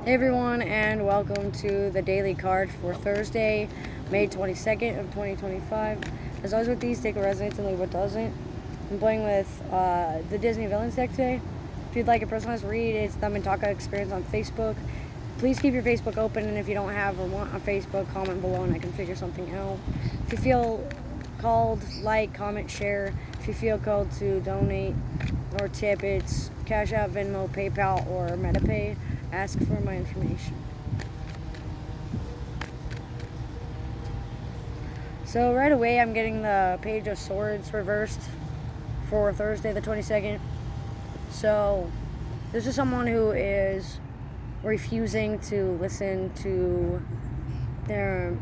Hey everyone, and welcome to the daily card for Thursday, May 22nd of 2025. As always with these, take what resonates and leave what doesn't. I'm playing with the Disney Villains deck today. If you'd like a personalized read, it's the Mintaka Experience on Facebook. Please keep your Facebook open, and if you don't have or want a Facebook, comment below and I can figure something out. If you feel called, like, comment, share. If you feel called to donate or tip, it's Cash App, Venmo, PayPal, or MetaPay. Ask for my information. So right away I'm getting the Page of Swords reversed for Thursday the 22nd. So this is someone who is refusing to listen to their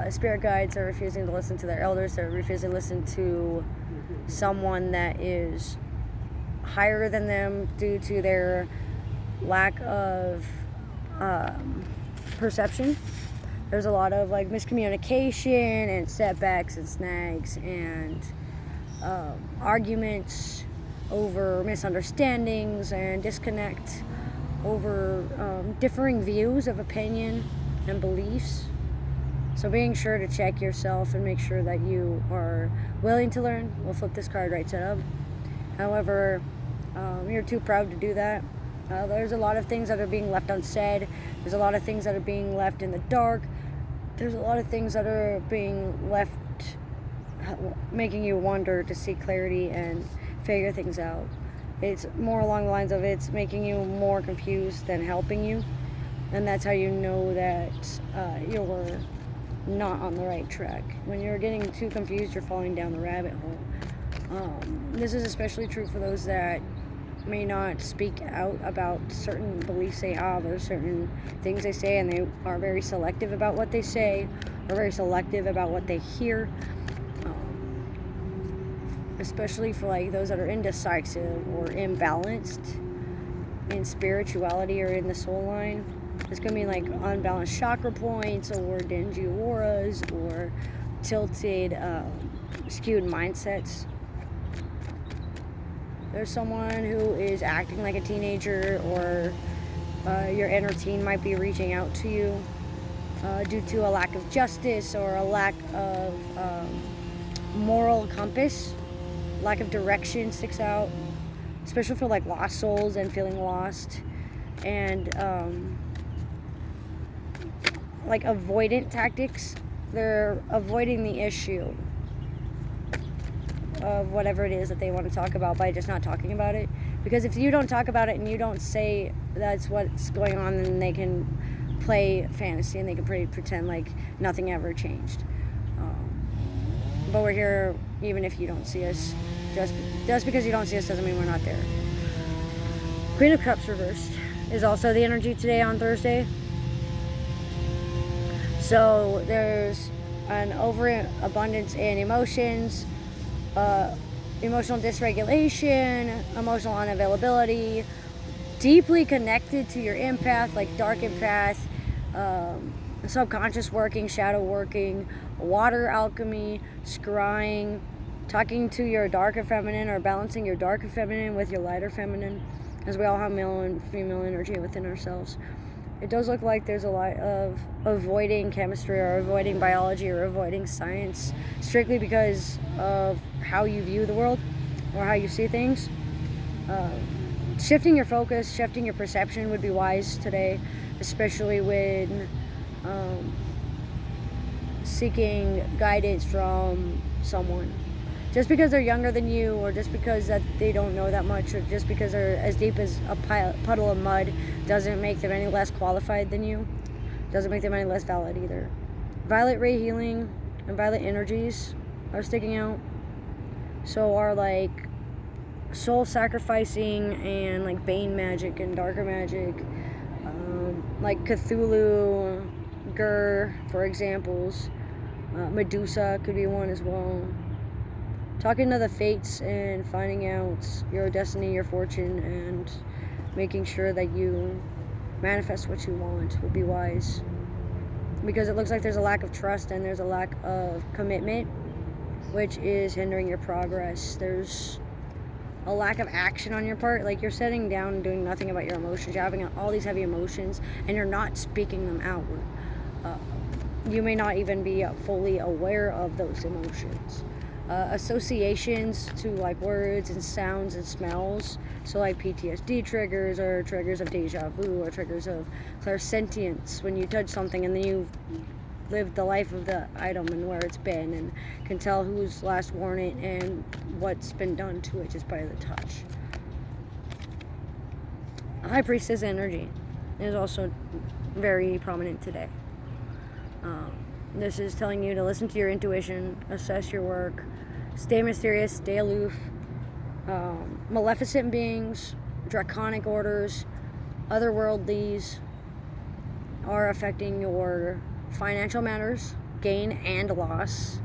spirit guides. They're refusing to listen to their elders. They're refusing to listen to someone that is higher than them due to their lack of perception. There's a lot of miscommunication and setbacks and snags and arguments over misunderstandings and disconnect over differing views of opinion and beliefs. So being sure to check yourself and make sure that you are willing to learn. We'll flip this card right side up. However, you're too proud to do that. There's a lot of things that are being left unsaid. There's a lot of things that are being left in the dark. There's a lot of things that are being left making you wonder to seek clarity and figure things out. It's more along the lines of it's making you more confused than helping you. And that's how you know that you're not on the right track. When you're getting too confused, you're falling down the rabbit hole. This is especially true for those that may not speak out about certain beliefs they have or certain things they say, and they are very selective about what they say or very selective about what they hear, especially for those that are indecisive or imbalanced in spirituality or in the soul line. It's going to be unbalanced chakra points or dingy auras or tilted, skewed mindsets. There's someone who is acting like a teenager, or your inner teen might be reaching out to you due to a lack of justice or a lack of moral compass. Lack of direction sticks out, especially for lost souls and feeling lost, and avoidant tactics. They're avoiding the issue of whatever it is that they want to talk about by just not talking about it. Because if you don't talk about it and you don't say that's what's going on, then they can play fantasy and they can pretend like nothing ever changed. But we're here even if you don't see us. Just because you don't see us doesn't mean we're not there. Queen of Cups reversed is also the energy today on Thursday. So there's an overabundance in emotions, emotional dysregulation, emotional unavailability, deeply connected to your empath, like dark empath, subconscious working, shadow working, water alchemy, scrying, talking to your darker feminine or balancing your darker feminine with your lighter feminine, as we all have male and female energy within ourselves. It does look like there's a lot of avoiding chemistry or avoiding biology or avoiding science strictly because of how you view the world or how you see things. Shifting your focus, shifting your perception would be wise today, especially when seeking guidance from someone. Just because they're younger than you, or just because that they don't know that much, or just because they're as deep as a puddle of mud, doesn't make them any less qualified than you. Doesn't make them any less valid either. Violet ray healing and violet energies are sticking out. So are soul sacrificing and bane magic and darker magic, like Cthulhu, Gur, for examples. Medusa could be one as well. Talking to the fates and finding out your destiny, your fortune, and making sure that you manifest what you want would be wise. Because it looks like there's a lack of trust and there's a lack of commitment, which is hindering your progress. There's a lack of action on your part. Like, you're sitting down and doing nothing about your emotions. You're having all these heavy emotions and you're not speaking them outward. You may not even be fully aware of those emotions. Associations to like words and sounds and smells, so like PTSD triggers, or triggers of deja vu, or triggers of clairsentience, when you touch something and then you lived the life of the item and where it's been, and can tell who's last worn it and what's been done to it just by the touch. High Priestess energy is also very prominent today. This is telling you to listen to your intuition, assess your work, stay mysterious, stay aloof. Maleficent beings, draconic orders, otherworldlies are affecting your financial matters, gain and loss.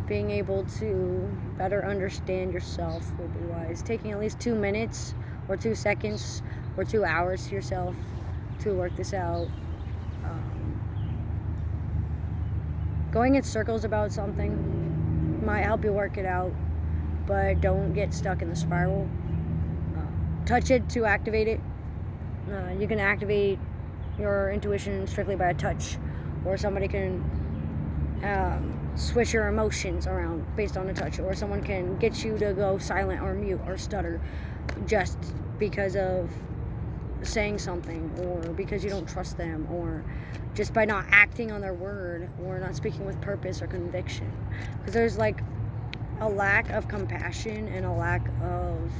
Being able to better understand yourself will be wise. Taking at least 2 minutes or 2 seconds or 2 hours to yourself to work this out. Going in circles about something might help you work it out, but don't get stuck in the spiral. Touch it to activate it. You can activate your intuition strictly by a touch, or somebody can switch your emotions around based on a touch, or someone can get you to go silent or mute or stutter just because of saying something, or because you don't trust them, or just by not acting on their word, or not speaking with purpose or conviction. Because there's like a lack of compassion and a lack of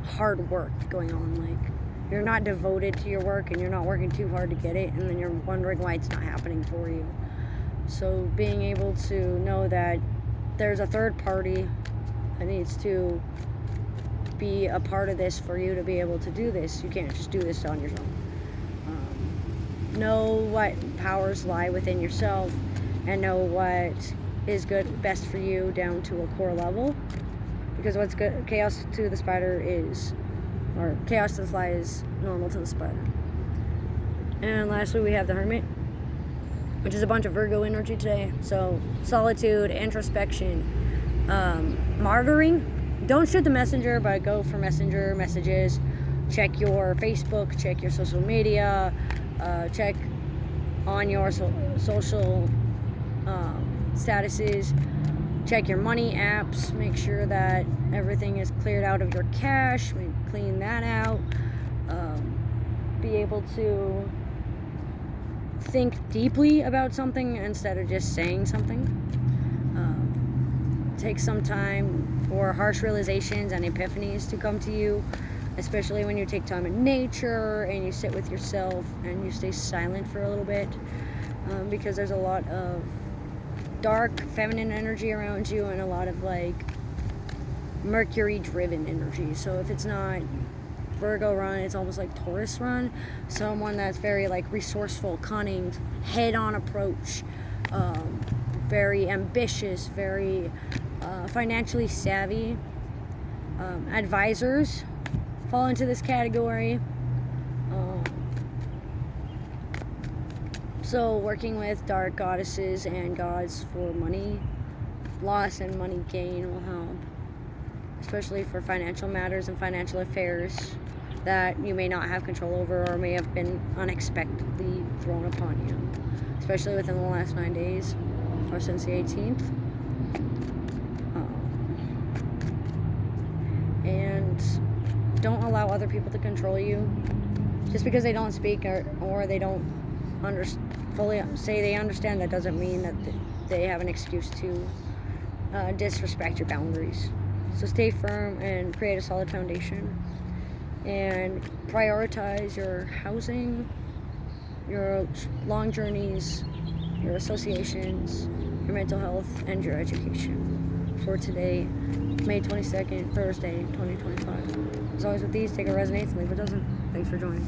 hard work going on. Like, you're not devoted to your work and you're not working too hard to get it, and then you're wondering why it's not happening for you. So being able to know that there's a third party that needs to be a part of this for you to be able to do this. You can't just do this on your own. Know what powers lie within yourself, and know what is good, best for you down to a core level. Because what's good, chaos to the spider is, or chaos to the fly is normal to the spider. And lastly, we have the Hermit, which is a bunch of Virgo energy today. So solitude, introspection, martyring. Don't shoot the messenger, but go for messenger messages. Check your Facebook, check your social media, check on your social statuses, check your money apps, make sure that everything is cleared out of your cash, clean that out. Be able to think deeply about something instead of just saying something. Take some time for harsh realizations and epiphanies to come to you, especially when you take time in nature and you sit with yourself and you stay silent for a little bit, because there's a lot of dark feminine energy around you and a lot of like Mercury driven energy. So if it's not Virgo run, it's almost like Taurus run. Someone that's very like resourceful, cunning, head on approach, very ambitious, very financially savvy. Advisors fall into this category. So working with dark goddesses and gods for money loss and money gain will help, especially for financial matters and financial affairs that you may not have control over or may have been unexpectedly thrown upon you, especially within the last 9 days or since the 18th. And don't allow other people to control you. Just because they don't speak or they don't fully say they understand, that doesn't mean that they have an excuse to disrespect your boundaries. So stay firm and create a solid foundation, and prioritize your housing, your long journeys, your associations, your mental health, and your education for today, May 22nd, Thursday, 2025. As always with these, take what resonates and leave what doesn't. Thanks for joining.